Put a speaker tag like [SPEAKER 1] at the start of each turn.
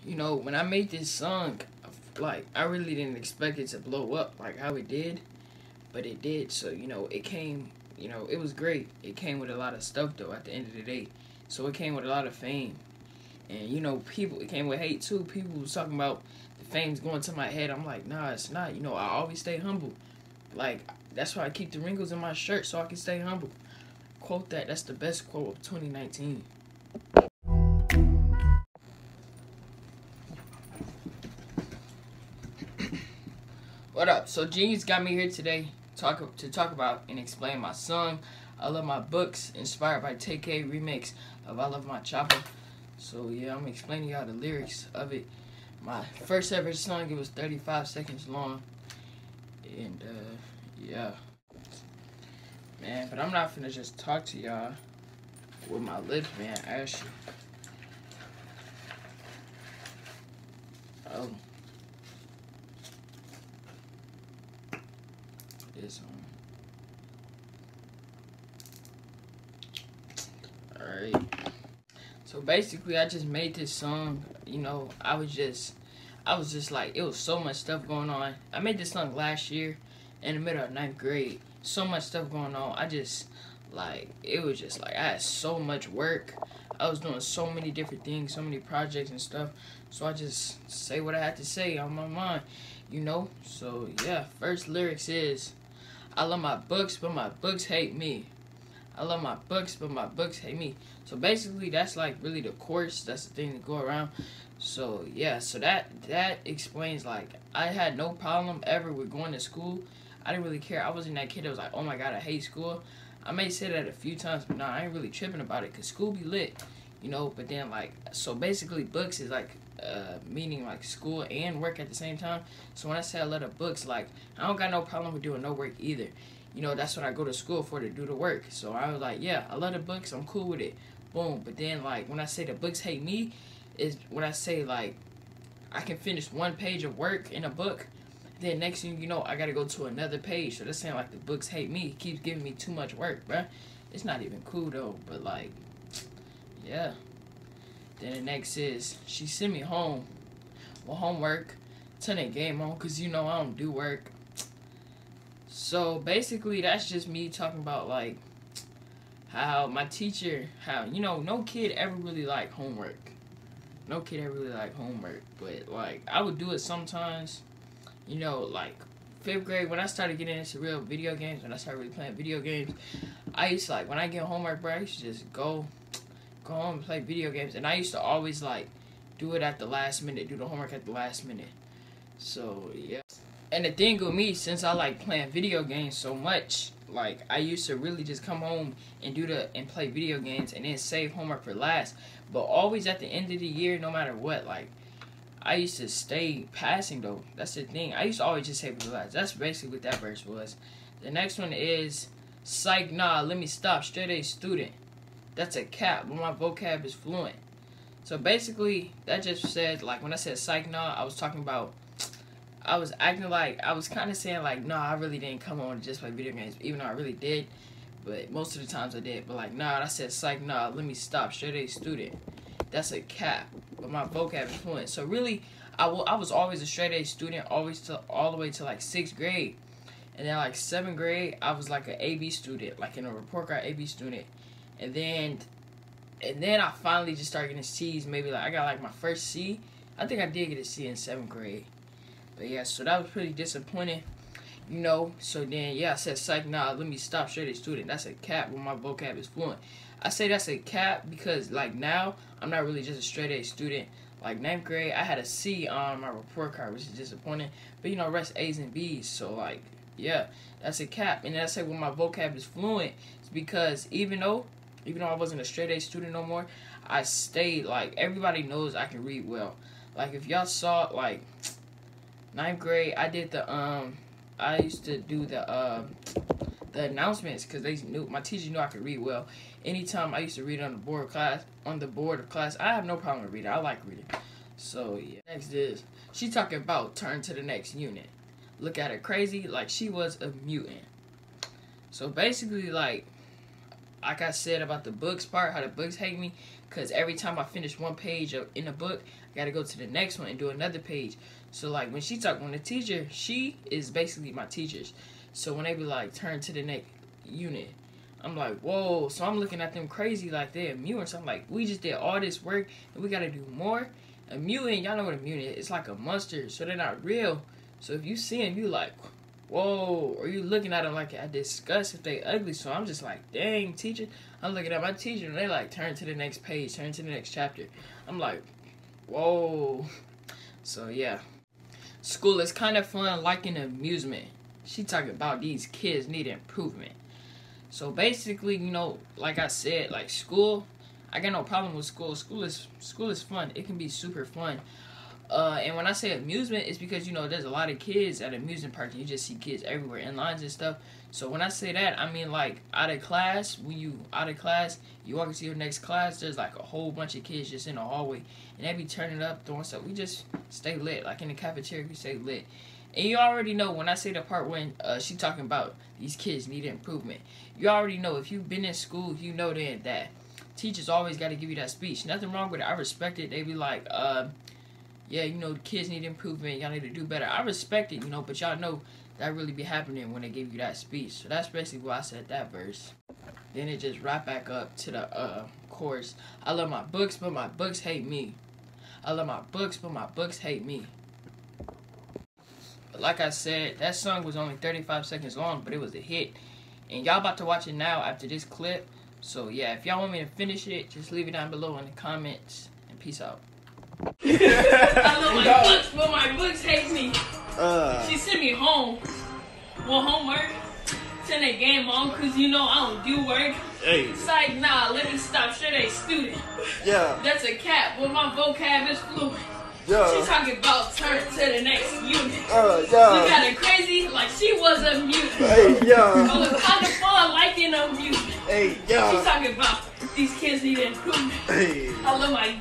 [SPEAKER 1] You know, when I made this song, like, I really didn't expect it to blow up like how it did, but it did. So, you know, it came, you know, it was great. It came with a lot of stuff, though, at the end of the day. So it came with a lot of fame. And, you know, people, it came with hate, too. People was talking about the fame's going to my head. I'm like, nah, it's not. You know, I always stay humble. Like, that's why I keep the wrinkles in my shirt, so I can stay humble. Quote that. That's the best quote of 2019. What up? So Genius got me here today to talk about and explain my song, I Love My Books, inspired by TAY-k remix of I Love My CHOPPA. So yeah, I'm explaining y'all the lyrics of it. My first ever song, it was 35 seconds long. And yeah. Man, but I'm not finna just talk to y'all with my lips, man, actually. Oh. This one. Alright. So basically I just made this song, you know, I was just like, it was so much stuff going on. I made this song last year in the middle of 9th grade. So much stuff going on. I just like, it was just like I had so much work. I was doing so many different things, so many projects and stuff. So I just say what I had to say on my mind, you know. So yeah, first lyrics is, I love my books, but my books hate me. I love my books, but my books hate me. So basically, that's like really the chorus. That's the thing to go around. So yeah, so that explains, like, I had no problem ever with going to school. I didn't really care. I wasn't that kid that was like, oh my god, I hate school. I may say that a few times, but nah, I ain't really tripping about it, because school be lit, you know. But then, like, so basically books is like meaning like school and work at the same time. So when I say I love the books, like, I don't got no problem with doing no work either. You know, that's what I go to school for, to do the work. So I was like, yeah, I love the books, I'm cool with it. Boom. But then, like, when I say the books hate me, is when I say, like, I can finish one page of work in a book, then next thing you know, I gotta go to another page. So that's saying, like, the books hate me. It keeps giving me too much work, bruh. It's not even cool, though. But, like, yeah. Then the next is, she sent me home with homework, turn that game on, because, you know, I don't do work. So basically, that's just me talking about, like, how my teacher, how, you know, no kid ever really liked homework. No kid ever really liked homework. But, like, I would do it sometimes. You know, like, 5th grade, when I started getting into real video games, when I started really playing video games, I used to, like, when I get homework, bro, I used to just go home and play video games. And I used to always, like, do it at the last minute, do the homework at the last minute. So, yeah. And the thing with me, since I like playing video games so much, like, I used to really just come home and play video games and then save homework for last. But always at the end of the year, no matter what, like, I used to stay passing, though. That's the thing. I used to always just save for last. That's basically what that verse was. The next one is, psych, nah, let me stop, straight A student. That's a cap, but my vocab is fluent. So basically, that just said, like, when I said psych, nah, I was talking about, I was acting like, I was kind of saying, like, nah, I really didn't come on to just play video games, even though I really did. But most of the times I did. But, like, nah, I said psych, nah, let me stop, straight A student. That's a cap, but my vocab is fluent. So really, I was always a straight A student, all the way to like 6th grade. And then like 7th grade, I was like an AB student, like in a report card AB student. And then I finally just started getting C's. Maybe like I got like my first C. I think I did get a C in 7th grade. But yeah, so that was pretty disappointing, you know. So then, yeah, I said psych, nah, let me stop, straight A student. That's a cap when my vocab is fluent. I say that's a cap because, like, now I'm not really just a straight A student. Like, 9th grade, I had a C on my report card, which is disappointing. But, you know, rest A's and B's. So, like, yeah, that's a cap. And then I say when my vocab is fluent, it's because even though I wasn't a straight A student no more, I stayed, like, everybody knows I can read well. Like, if y'all saw, like, 9th grade, I did the, I used to do the announcements, because my teacher knew I could read well. Anytime I used to read on the board of class, I have no problem with reading. I like reading. So yeah. Next is, she talking about turn to the next unit. Look at her crazy, like she was a mutant. So basically, like I said about the books part, how the books hate me, because every time I finish one page in a book, I gotta go to the next one and do another page. So like when the teacher, she is basically my teachers. So when they be like, turn to the next unit, I'm like, whoa. So I'm looking at them crazy like they're mutant. So I'm like, we just did all this work and we gotta do more. A mutant, y'all know what a mutant is. It's like a monster, so they're not real. So if you see them, you like, whoa. Or you looking at them like I disgust if they ugly. So I'm just like, dang, teacher. I'm looking at my teacher and they like, turn to the next page, turn to the next chapter. I'm like, whoa. So yeah. School is kind of fun like an amusement. She talking about these kids need improvement. So basically, you know, like I said, like school, I got no problem with school. School is fun. It can be super fun. And when I say amusement, it's because, you know, there's a lot of kids at amusement parks. You just see kids everywhere in lines and stuff. So when I say that, I mean like out of class, when you out of class, you walk into your next class, there's like a whole bunch of kids just in the hallway. And they be turning up, throwing stuff. We just stay lit. Like in the cafeteria, we stay lit. And you already know when I say the part when she talking about these kids need improvement. You already know if you've been in school, you know then that teachers always got to give you that speech. Nothing wrong with it. I respect it. They be like, yeah, you know, the kids need improvement. Y'all need to do better. I respect it, you know, but y'all know that really be happening when they give you that speech. So that's basically why I said that verse. Then it just right back up to the chorus. I love my books, but my books hate me. I love my books, but my books hate me. But like I said, that song was only 35 seconds long, but it was a hit. And y'all about to watch it now after this clip. So yeah, if y'all want me to finish it, just leave it down below in the comments. And peace out. I love my books, but my books hate me. She sent me home. Well, homework. Send that game on, cause you know I don't do work.
[SPEAKER 2] Hey.
[SPEAKER 1] It's like, nah, let me stop. Straight A student.
[SPEAKER 2] Yeah.
[SPEAKER 1] That's a cap, but my vocab is fluent.
[SPEAKER 2] Yeah.
[SPEAKER 1] She talking about turn to the next unit.
[SPEAKER 2] Yeah.
[SPEAKER 1] You got it crazy like she was a mutant.
[SPEAKER 2] Hey, yeah.
[SPEAKER 1] So it's kind of fun liking a mutant.
[SPEAKER 2] Hey, yeah.
[SPEAKER 1] She talking about these kids need improvement.
[SPEAKER 2] Hey.
[SPEAKER 1] I love my